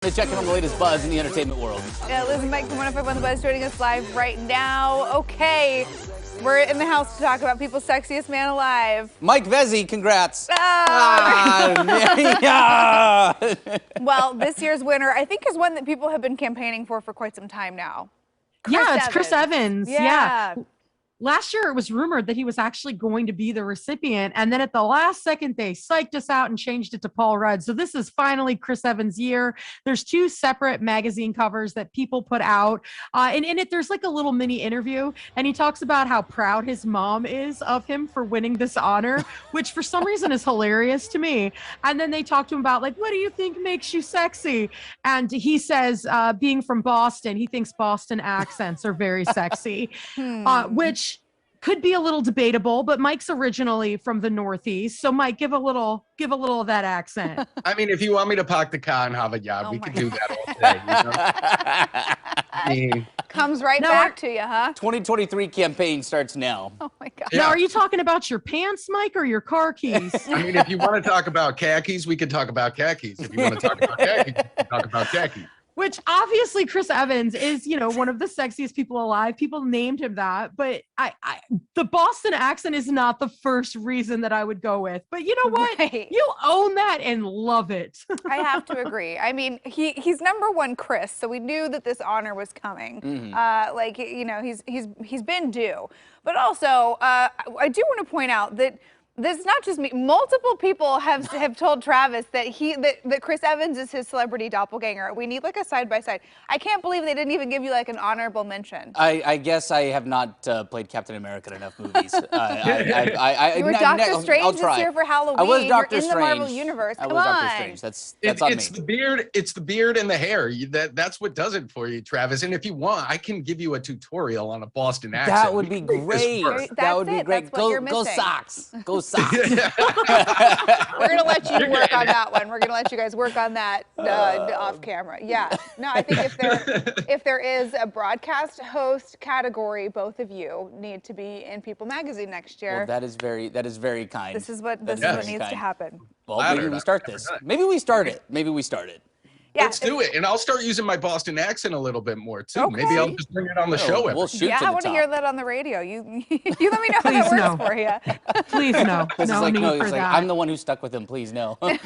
To check in on the latest buzz in the entertainment world. Yeah, Liz and Mike from 105 on the Buzz joining us live right now. Okay, we're in the house to talk about people's sexiest man alive. Mike Vezzi, congrats. Yeah. Well, this year's winner, I think, is one that people have been campaigning for quite some time now. It's Chris Evans. Yeah. Last year, it was rumored that he was actually going to be the recipient. And then at the last second, they psyched us out and changed it to Paul Rudd. So this is finally Chris Evans' year. There's 2 separate magazine covers that people put out. And in it, there's like a little mini interview. And he talks about how proud his mom is of him for winning this honor, which for some reason is hilarious to me. And then they talk to him about, like, what do you think makes you sexy? And he says, being from Boston, he thinks Boston accents are very sexy, which could be a little debatable, but Mike's originally from the Northeast. So Mike, give a little of that accent. I mean, if you want me to park the car and have a yacht, we can do that all day. You know? Comes right back to you, huh? 2023 campaign starts now. Oh my God. Now, are you talking about your pants, Mike, or your car keys? I mean, if you want to talk about khakis, we can talk about khakis. If you want to talk about khakis, we can talk about khakis. Which obviously Chris Evans is, one of the sexiest people alive. People named him that, but the Boston accent is not the first reason that I would go with. But you know what? Right. You own that and love it. I have to agree. I mean, he's #1 Chris, so we knew that this honor was coming. He's been due. But also, I do want to point out that this is not just me. Multiple people have told Travis that that Chris Evans is his celebrity doppelganger. We need like a side-by-side. I can't believe they didn't even give you like an honorable mention. I guess I have not played Captain America in enough movies. You were Doctor Strange this year for Halloween. I was Doctor Strange. Strange. In the Marvel universe. Come on. Doctor Strange. That's on it's me. the beard. It's the beard and the hair. That's what does it for you, Travis. And if you want, I can give you a tutorial on a Boston accent. That would be great. That would be great. Go Sox. Go Sox. We're gonna let you work on that one. We're gonna let you guys work on that off camera. Yeah. No, I think if there is a broadcast host category, both of you need to be in People Magazine next year. Well, that is very kind. This is what needs to happen. Well, maybe we start this. Maybe we start it. Yeah, let's do it, and I'll start using my Boston accent a little bit more too. Okay. Maybe I'll just bring it on the show. We'll shoot yeah, to I want to hear that on the radio. You let me know how that works for you. Please no. No need for that. I'm the one who stuck with him. Please no. It's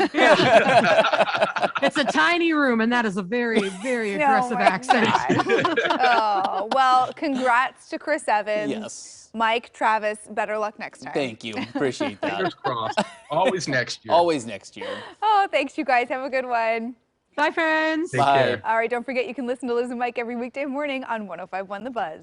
a tiny room, and that is a very, very aggressive accent. Oh, well, congrats to Chris Evans. Yes. Mike, Travis, better luck next time. Thank you. Appreciate that. Fingers crossed. Always next year. Always next year. Oh, thanks, you guys. Have a good one. Bye, friends. Take care. All right, don't forget you can listen to Liz and Mike every weekday morning on 105.1 The Buzz.